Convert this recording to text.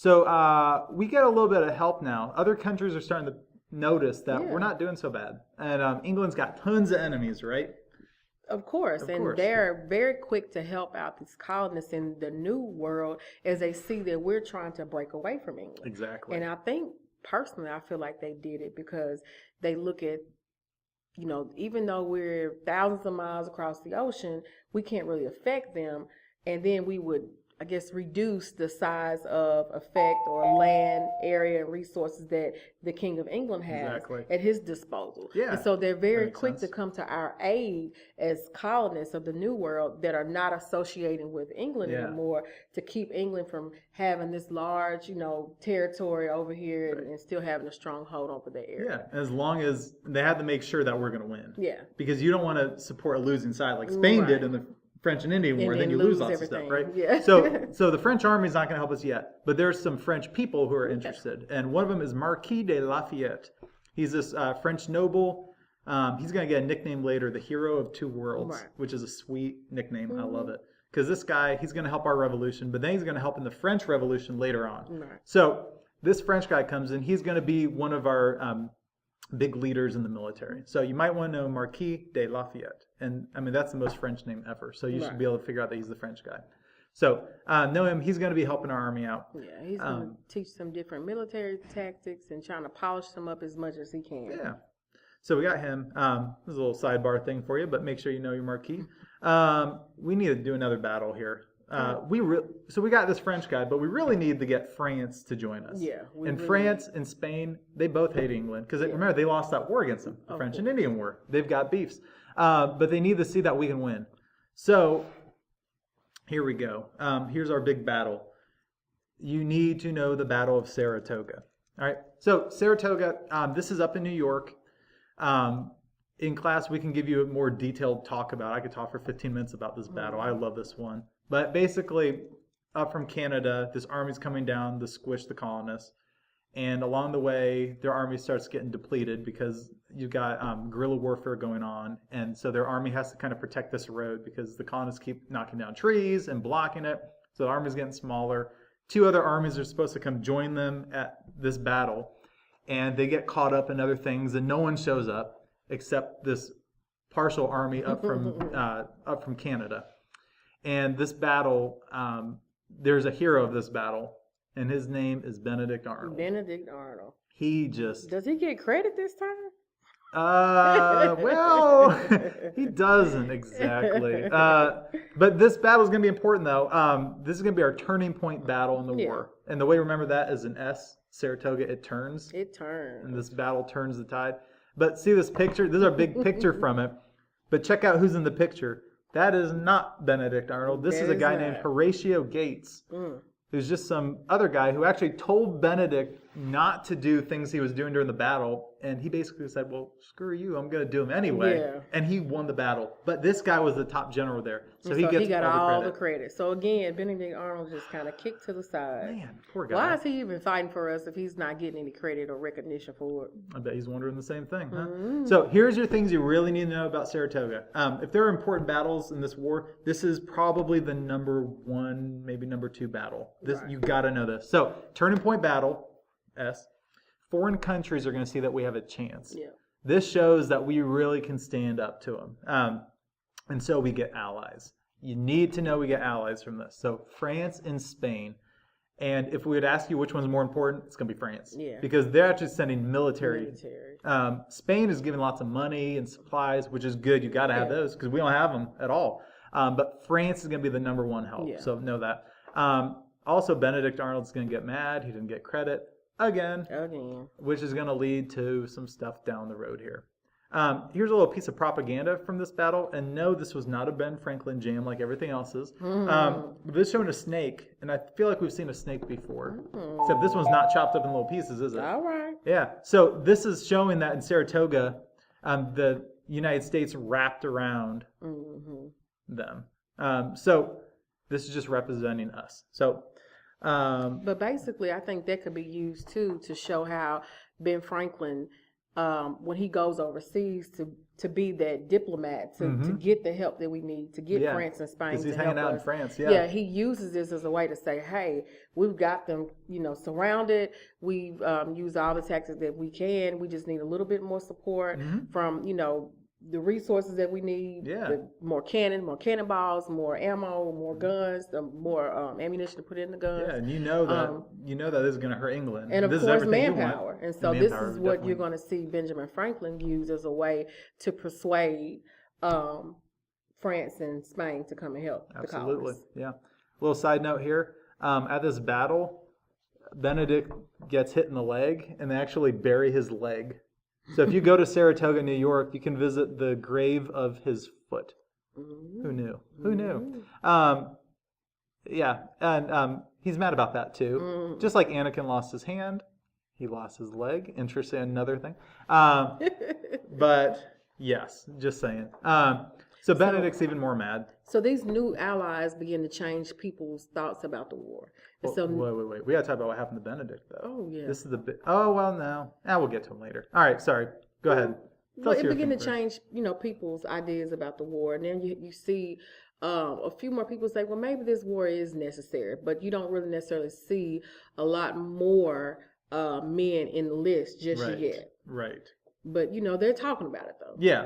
So we get a little bit of help now. Other countries are starting to notice that we're not doing so bad. And England's got tons of enemies, right? Of course, and they're very quick to help out these colonists in the New World as they see that we're trying to break away from England. Exactly. And I think, personally, I feel like they did it because they look at, even though we're thousands of miles across the ocean, we can't really affect them. And then we would, I guess, reduce the size of effect or land area and resources that the King of England has at his disposal. Yeah, and so they're very quick to come to our aid as colonists of the New World that are not associating with England anymore, to keep England from having this large, territory over here and still having a stronghold over the area. Yeah, as long as they have to make sure that we're going to win. Yeah. Because you don't want to support a losing side like Spain did in the French and Indian War, then you lose lots of stuff, right? Yeah. So the French army is not going to help us yet, but there's some French people who are interested, and one of them is Marquis de Lafayette. He's this French noble. He's going to get a nickname later, the Hero of Two Worlds, which is a sweet nickname. I love it. Because this guy, he's going to help our revolution, but then he's going to help in the French Revolution later on. Right. So this French guy comes in. He's going to be one of our big leaders in the military. So you might want to know Marquis de Lafayette. And I mean, that's the most French name ever. So you should be able to figure out that he's the French guy. So know him. He's going to be helping our army out. Yeah, he's going to teach some different military tactics and trying to polish them up as much as he can. Yeah. So we got him. This is a little sidebar thing for you, but make sure you know your Marquis. We need to do another battle here. So we got this French guy, but we really need to get France to join us. Yeah. France and Spain, they both hate England because remember they lost that war against them, the French and Indian War. They've got beefs, but they need to see that we can win. So here we go. Here's our big battle. You need to know the Battle of Saratoga. All right. So Saratoga, this is up in New York. In class, we can give you a more detailed talk about it. I could talk for 15 minutes about this battle. I love this one. But basically, up from Canada, this army's coming down to squish the colonists. And along the way, their army starts getting depleted because you've got guerrilla warfare going on. And so their army has to kind of protect this road because the colonists keep knocking down trees and blocking it. So the army's getting smaller. Two other armies are supposed to come join them at this battle. And they get caught up in other things, and no one shows up except this partial army up from Canada. And this battle, there's a hero of this battle, and his name is Benedict Arnold. Benedict Arnold. Does he get credit this time? Well, he doesn't exactly. But this battle is going to be important, though. This is going to be our turning point battle in the war. And the way to remember that is an S, Saratoga, it turns. It turns. And this battle turns the tide. But see this picture? This is our big picture from it. But check out who's in the picture. That is not Benedict Arnold. This is a guy named Horatio Gates, who's just some other guy who actually told Benedict not to do things he was doing during the battle. And he basically said, well, screw you, I'm going to do them anyway. Yeah. And he won the battle. But this guy was the top general there. So he got all the credit. So again, Benedict Arnold just kind of kicked to the side. Man, poor guy. Why is he even fighting for us if he's not getting any credit or recognition for it? I bet he's wondering the same thing, huh? Mm-hmm. So here's your things you really need to know about Saratoga. If there are important battles in this war, this is probably the number one, maybe number two battle. You got to know this. So turning point battle, S. Foreign countries are going to see that we have a chance. Yeah. This shows that we really can stand up to them. And so we get allies. You need to know we get allies from this. So France and Spain. And if we would ask you which one's more important, it's going to be France. Yeah. Because they're actually sending military. Spain is giving lots of money and supplies, which is good. You got to have those because we don't have them at all. But France is going to be the number one help. Yeah. So know that. Also, Benedict Arnold's going to get mad. He didn't get credit. Again, which is going to lead to some stuff down the road here. Here's a little piece of propaganda from this battle, and no, this was not a Ben Franklin jam like everything else's. This is showing a snake, and I feel like we've seen a snake before, except this one's not chopped up in little pieces, is it? All right. Yeah, so this is showing that in Saratoga, the United States wrapped around them. So this is just representing us. So. But basically, I think that could be used too to show how Ben Franklin when he goes overseas to be that diplomat, to get the help that we need, to get France and Spain to help us. He's hanging out in France, Yeah, he uses this as a way to say, hey, we've got them, surrounded. We've used all the tactics that we can. We just need a little bit more support from, the resources that we need. More cannonballs, more ammo, more guns, more ammunition to put in the guns. Yeah, and you know that this is going to hurt England. And of this course, manpower. And so this is what definitely. you're going to see Benjamin Franklin use as a way to persuade France and Spain to come and help the colonies. Absolutely, yeah. Little side note here. At this battle, Benedict gets hit in the leg, and they actually bury his leg. So if you go to Saratoga, New York, you can visit the grave of his foot. Who knew? Who knew? Yeah, and he's mad about that too. Just like Anakin lost his hand, he lost his leg. Interesting, another thing. But yes, just saying. So Benedict's even more mad. So these new allies begin to change people's thoughts about the war. And so, wait. We got to talk about what happened to Benedict, though. Oh, yeah. This is the bit. Oh, well, no. We'll get to him later. All right, sorry. Go ahead. Well, it began to change, people's ideas about the war. And then you see a few more people say, well, maybe this war is necessary. But you don't really necessarily see a lot more men enlist just yet. Right. But, they're talking about it, though. Yeah.